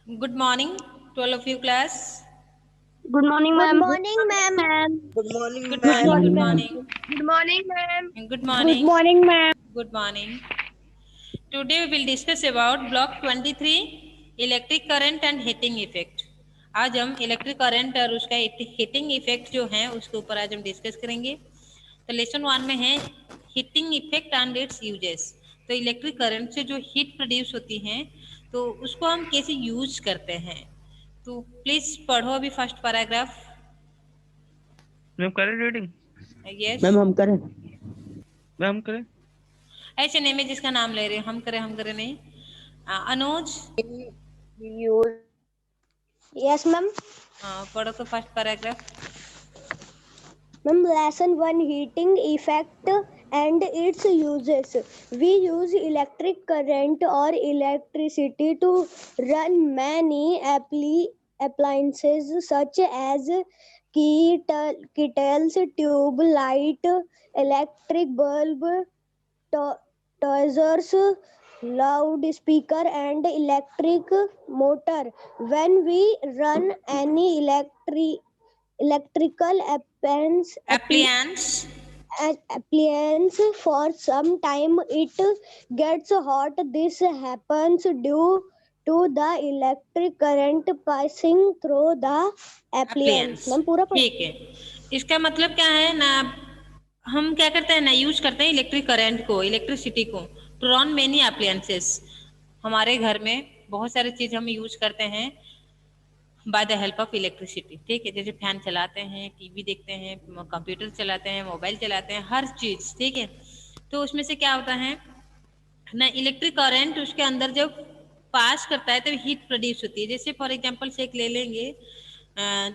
Good morning to all of you, class. Good morning, Good ma'am. morning, ma'am. Good morning, Good Good morning. ma'am. Good morning, ma'am. morning. Good morning, ma'am. And good Good morning. morning, ma'am. Good morning. Today we will discuss about block 23 electric current and heating effect. आज हम electric current और उसका heating effect जो है उसके ऊपर आज हम डिस्कस करेंगे। तो लेसन 1 में है heating effect and it's uses. तो इलेक्ट्रिक करंट से जो हीट प्रोड्यूस होती है तो उसको हम कैसे यूज करते हैं। तो प्लीज पढ़ो अभी फर्स्ट पैराग्राफ। मैम करें रीडिंग? यस मैम हम करें? मैम करें? ऐसे नहीं मैं जिसका नाम ले रही हूँ, हम करें नहीं। अनुज Yes, ma'am. पढ़ो तो first paragraph. Ma'am, lesson 1 heating effect and its uses. We use electric current or electricity to run many appliances such as kettles, tube light, electric bulb, toasters, loudspeaker, and electric motor. When we run any electrical appliance appliance for some time, it gets hot. This happens due to the electric current passing through the appliance. Ma'am पूरा पढ़। ठीक है। इसका मतलब क्या है ना, हम क्या करते हैं ना, यूज करते हैं इलेक्ट्रिक करंट को, इलेक्ट्रिसिटी को टू रन मेनी अप्लायंसेस। हमारे घर में बहुत सारे चीज हम यूज करते हैं by the help of electricity. ठीक है, जैसे फैन चलाते हैं, टीवी देखते हैं, कंप्यूटर चलाते हैं, मोबाइल चलाते हैं, हर चीज। ठीक है, तो उसमें से क्या होता है ना, इलेक्ट्रिक करंट उसके अंदर जब पास करता है तो हीट प्रोड्यूस होती है। जैसे फॉर एग्जांपल से एक ले लेंगे,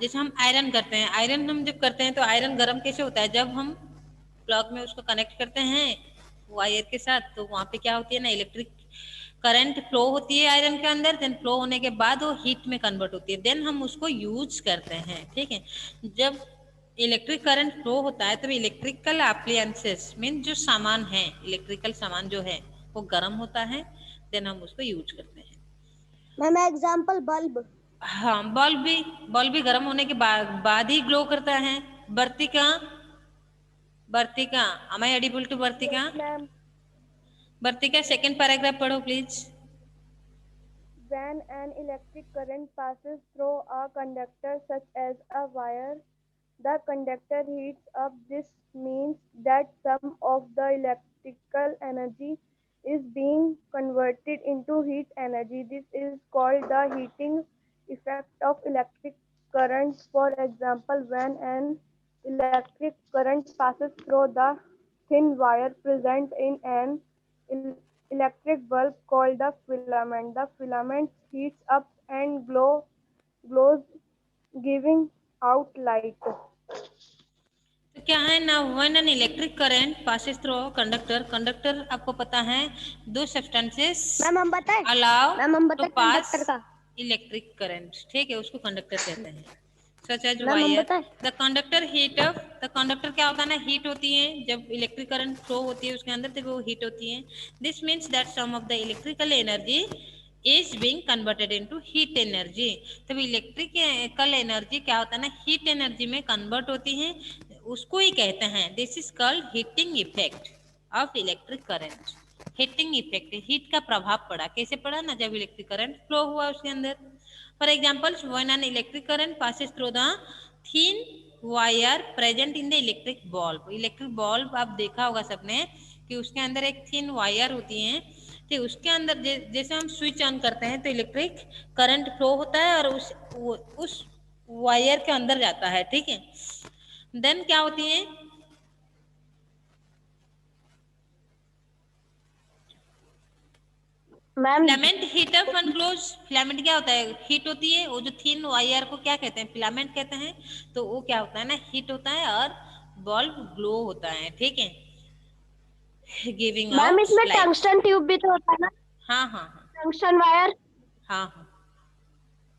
जैसे हम आयरन करते हैं। आयरन हम जब करते हैं तो आयरन गर्म कैसे होता है, जब हम प्लग में उसको कनेक्ट करते हैं वायर के साथ, तो वहां पे क्या होती है ना, इलेक्ट्रिक करंट फ्लो होती है आयरन के अंदर। देन फ्लो होने के बाद वो हीट में कन्वर्ट होती है, देन हम उसको यूज करते हैं। ठीक है, जब इलेक्ट्रिक करंट फ्लो होता है तब इलेक्ट्रिकल अप्लायंसेस मीन जो सामान है, इलेक्ट्रिकल सामान जो है वो गर्म होता है, देन हम उसको यूज करते हैं। Ma'am example bulb. हाँ, बल्ब भी गर्म होने के बाद ही ग्लो करता है। वर्तिका, वर्तिका, am I audible to Vartika? Ma'am Vartika second paragraph पढ़ो please. When an electric current passes through a conductor such as a wire, the conductor heats up. This means that some of the electrical energy is being converted into heat energy. This is called the heating effect of electric current. For example, when an electric current passes through the thin wire present in an electric bulb called the filament. The filament heats up and glows, giving out light. तो क्या है ना, when an electric current passes through conductor, conductor आपको पता है दो substances ma'am हम बताएं? अलाउ मैम हम टू बताएं पास कंडक्टर का? Electric current. ठीक है, उसको कंडक्टर कहते हैं। सच एज मैम हम वायर बताएं? The conductor heat up. The conductor क्या होता है ना, हीट होती है। जब इलेक्ट्रिक करंट फ्लो होती है उसके अंदर तो वो हीट होती है। This means that some of the electrical energy is being converted into heat energy. तब इलेक्ट्रिकल एनर्जी क्या होता है ना, हीट एनर्जी में कन्वर्ट होती है, उसको ही कहते हैं। This is called heating effect of electric current. Heating effect, heat का प्रभाव पड़ा, कैसे पड़ा ना, जब इलेक्ट्रिक करंट फ्लो हुआ उसके अंदर। For example, when an electric current passes through the thin wire present in the electric bulb. Electric bulb आप देखा होगा सबने कि उसके अंदर एक थिन वायर होती है। तो उसके अंदर जैसे हम स्विच ऑन करते हैं तो इलेक्ट्रिक करंट फ्लो होता है और उस वायर के अंदर जाता है। ठीक है, देन क्या होती है, ma'am filament heat up and glows. Filament क्या होता है, हीट होती है। वो जो थिन वायर को क्या कहते हैं, फिलामेंट कहते हैं। तो वो क्या होता है ना, हीट होता है और बल्ब ग्लो होता है। ठीक है, गिविंग मैम आउट इसमें लाइट। टंगस्टन ट्यूब भी तो होता है ना? हाँ हाँ हाँ टंगस्टन वायर। हाँ हाँ,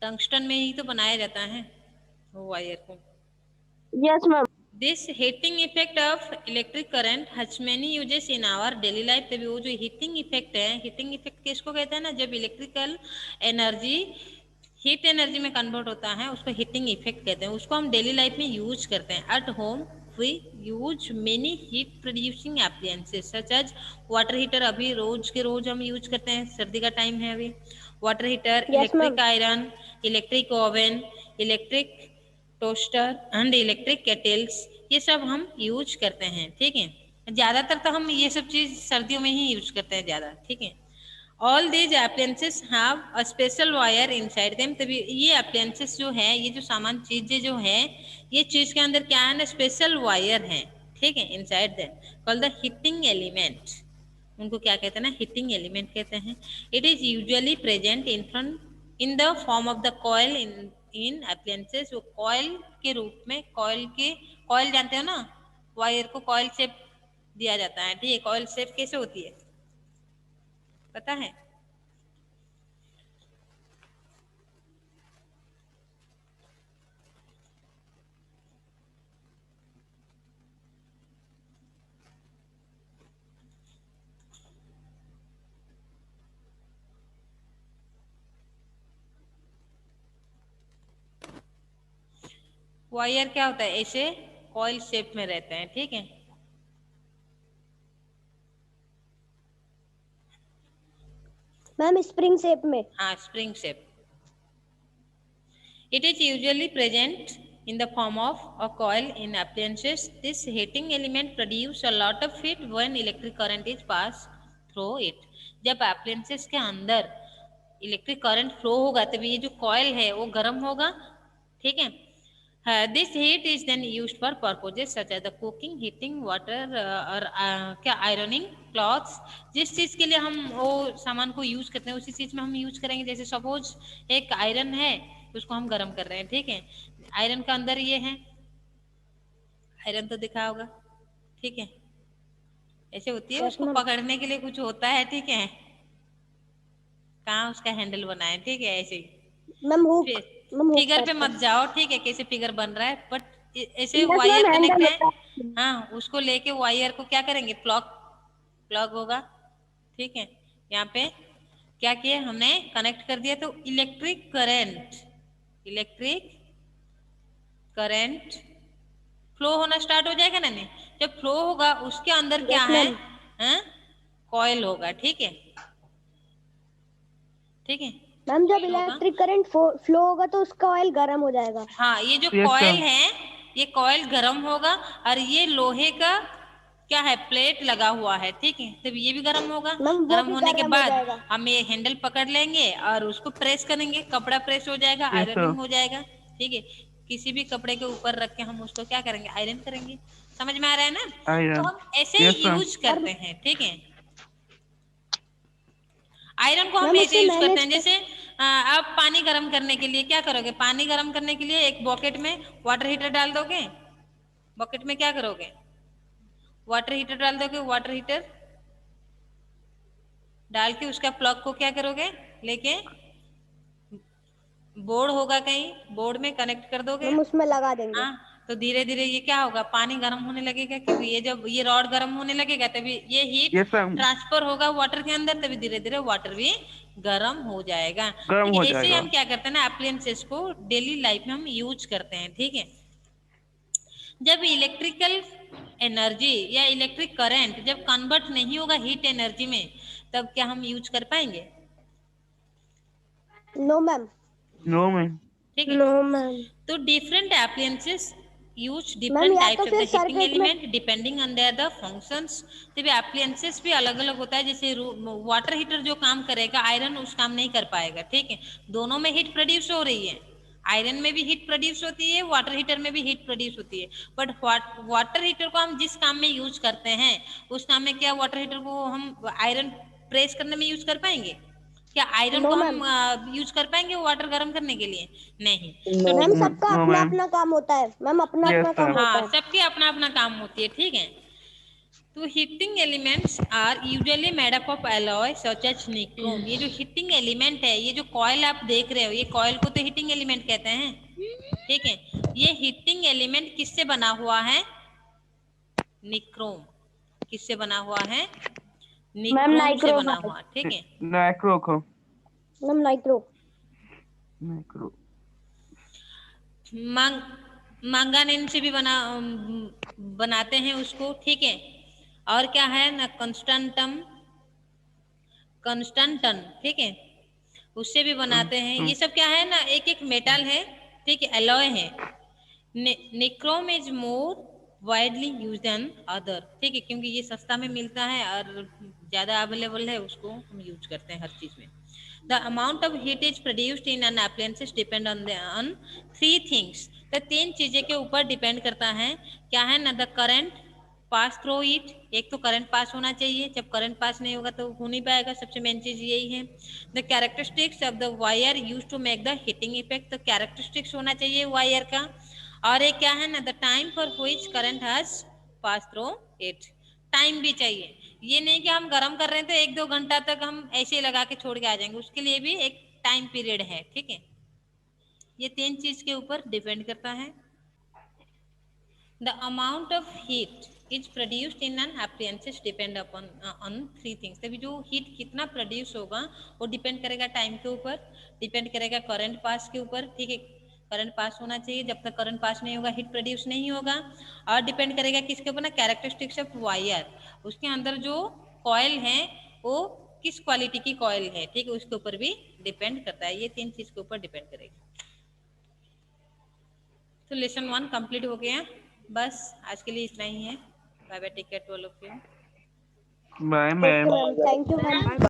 टंगस्टन में ही तो बनाया जाता है वो वायर को। Yes ma'am. This heating effect of electric current has many uses in our daily life. तभी वो जो हीटिंग इफेक्ट है, हीटिंग इफेक्ट किसको कहते हैं ना, जब इलेक्ट्रिकल एनर्जी हीट एनर्जी में कन्वर्ट होता है, उसको हीटिंग इफेक्ट कहते हैं। उसको हम डेली लाइफ में यूज करते हैं। At home we use many heat producing appliances such as water heater. अभी रोज के रोज हम यूज करते हैं, सर्दी का टाइम है अभी। Water heater, Yes, electric ma'am. Iron, electric oven, electric toaster and electric kettles, ये सब हम यूज करते हैं। ठीक है, ज्यादातर तो हम ये सब चीज सर्दियों में ही यूज करते हैं ज्यादा। ठीक है, all these appliances have a special wire inside them। तभी ये appliances जो है, ये जो सामान चीजें जो है, ये चीज के अंदर क्या है ना, स्पेशल वायर है। ठीक है, inside them called the heating element. उनको क्या कहते हैं ना, हीटिंग एलिमेंट कहते हैं। It is usually present in the form of the coil in appliances। वो कॉइल के रूप में, कॉइल जानते हो ना, वायर को कॉइल शेप दिया जाता है। ठीक है, कॉइल शेप कैसे होती है पता है? वायर क्या होता है, ऐसे कॉइल शेप में रहते हैं। ठीक है, मैम स्प्रिंग शेप में। हाँ, spring shape. It is usually present in the form of a coil in appliances. This heating element produces a lot of heat when electric current is passed through it। जब appliances के अंदर electric current flow होगा तभी ये जो coil है वो गर्म होगा। ठीक है, this heat is then used for purposes such as the cooking, heating water और क्या आयरनिंग क्लॉथ्स। जिस चीज के लिए हम वो सामान को यूज करते हैं उसी चीज में हम यूज करेंगे। जैसे सपोज एक आयरन है, उसको हम गर्म कर रहे हैं। ठीक है, आयरन का अंदर ये है, आयरन तो दिखा होगा। ठीक है, ऐसे होती है, Yes, उसको ma'am. पकड़ने के लिए कुछ होता है। ठीक है, कहाँ उसका हैंडल बना है। ठीक है, ऐसे ही ma'am hook. Ma'am hook figure पे टाइप मत जाओ। ठीक है, कैसे फिगर बन रहा है, बट ऐसे Yes, wire ma'am, connect handle है। होता है। हाँ, उसको लेके वायर को क्या करेंगे, प्लग होगा। ठीक है, यहाँ पे क्या किया हमने, कनेक्ट कर दिया, तो इलेक्ट्रिक करंट फ्लो होना स्टार्ट हो जाएगा ना। नहीं, जब फ्लो होगा उसके अंदर क्या Yes, है, ma'am. कॉइल होगा। ठीक है, ठीक है, मैम जब coil होगा। इलेक्ट्रिक करंट फ्लो होगा तो उसका ऑयल गर्म हो जाएगा। हाँ, ये जो Yes, कॉइल ma'am. है, ये कॉइल गर्म होगा और ये लोहे का क्या है, प्लेट लगा हुआ है। ठीक है, तब ये भी गर्म होगा। मैम वो गर्म भी होने के गर्म हो बाद जाएगा। हम ये हैंडल पकड़ लेंगे और उसको प्रेस करेंगे, कपड़ा प्रेस हो जाएगा, Yes, आयरनिंग sir. हो जाएगा। ठीक है, किसी भी कपड़े के ऊपर रख के हम उसको क्या करेंगे, आयरन करेंगे। समझ में आ रहा है ना? तो Iron. हम ऐसे Yes, ही ma'am. यूज करते हैं। ठीक है, आयरन को हम मैम ऐसे उससे यूज करते मैनेज हैं। जैसे आप पानी गर्म करने के लिए क्या करोगे, पानी गर्म करने के लिए एक बकेट में वाटर हीटर डाल दोगे। बकेट में क्या करोगे, वाटर हीटर डाल दोगे। वाटर हीटर डाल के उसका प्लग को क्या करोगे, लेके बोर्ड होगा कहीं, बोर्ड में कनेक्ट कर दोगे। मैम उसमें लगा देंगे। हाँ, तो धीरे धीरे ये क्या होगा, पानी गर्म होने लगेगा। क्योंकि ये जब ये रॉड गर्म होने लगेगा तभी ये हीट Yes, ma'am. ट्रांसफर होगा वाटर के अंदर, तभी धीरे धीरे वाटर भी गर्म हो जाएगा। गर्म ठीक हो है, ऐसे ही जाएगा। हम क्या करते हैं ना, एप्लियंसेस को डेली लाइफ में हम यूज करते हैं। ठीक है, जब इलेक्ट्रिकल एनर्जी या इलेक्ट्रिक करंट जब कन्वर्ट नहीं होगा हीट एनर्जी में, तब क्या हम यूज कर पाएंगे? No ma'am. No, ma'am. ठीक है, नो मैम। तो different appliances use ma'am different या तो टाइप्स ऑफ फिर द हीटिंग सर्किट में element depending on their the functions. तो भी एप्लियंसेस भी अलग अलग होता है। जैसे वाटर हीटर जो काम करेगा, आयरन उस काम नहीं कर पाएगा। ठीक है, दोनों में हीट प्रोड्यूस हो रही है, आयरन में भी हीट प्रोड्यूस होती है, वाटर हीटर में भी हीट प्रोड्यूस होती है। बट वाटर हीटर को हम जिस काम में यूज करते हैं उस काम में क्या वाटर हीटर को हम आयरन प्रेस करने में यूज कर पाएंगे? क्या आयरन नो को मैम। हम यूज कर पाएंगे वाटर गर्म करने के लिए? नहीं। No, ma'am ma'am. सबका No, अपना ma'am. अपना काम होता है। मैम अपना Yes, अपना काम sir. होता हाँ, है। सबकी अपना अपना काम होती है। ठीक है, तो heating elements are usually made up of alloy such as nichrome. ये जो हीटिंग एलिमेंट है, ये जो कॉइल आप देख रहे हो, ये कॉइल को तो हीटिंग एलिमेंट कहते हैं। ठीक है, ये हीटिंग एलिमेंट किससे बना हुआ है, निक्रोम। किससे बना हुआ है, मैम निक्रोम से नाइक्रोम बना है। हुआ। ठीक है, Nacro को। Ma'am nitro. मैक्रो मैंगानीज से भी बनाते हैं उसको, ठीक है। और क्या है ना, कंस्टेंटन, ठीक है, उससे भी बनाते हैं। ये सब क्या है ना, एक एक मेटल है, ठीक है, एलॉय है। Nichrome is more widely use than other, ठीक है, क्योंकि ये सस्ता में मिलता है और ज्यादा अवेलेबल है, उसको हम यूज करते हैं हर चीज में। The amount of heat is produced in an appliances depend on three things. तो तीन चीजें के ऊपर डिपेंड करता है, क्या है ना, the current pass through it, एक तो करंट पास होना चाहिए, जब करंट पास नहीं होगा तो हो नहीं पाएगा, सबसे मेन चीज यही है। The characteristics of the wire use to make the heating effect, तो कैरेक्टरिस्टिक्स होना चाहिए वायर का। और एक क्या है ना, the time for which current has pass through it, time भी चाहिए। ये नहीं कि हम गर्म कर रहे हैं तो 1-2 घंटा तक हम ऐसे ही लगा के छोड़ के आ जाएंगे, उसके लिए भी एक टाइम पीरियड है, ठीक है। ये तीन चीज के ऊपर डिपेंड करता है। The amount of heat is produced in an appliances depend upon on three things। तभी जो हीट कितना प्रोड्यूस होगा वो डिपेंड करेगा टाइम के ऊपर, डिपेंड करेगा करंट पास के ऊपर, ठीक है, करंट पास होना चाहिए, जब तक करंट पास नहीं होगा हीट प्रोड्यूस नहीं होगा। और डिपेंड करेगा किसके ऊपर ना, कैरेक्टरिस्टिक्स ऑफ वायर, उसके अंदर जो कॉइल है वो किस क्वालिटी की कॉइल है, ठीक है, उसके ऊपर भी डिपेंड करता है। ये तीन चीज के ऊपर डिपेंड करेगा। तो लेसन 1 कंप्लीट हो गया, बस आज के लिए इतना ही है। Bye bye, take care to all of you. Bye Okay, ma'am. ma'am. Thank you, ma'am.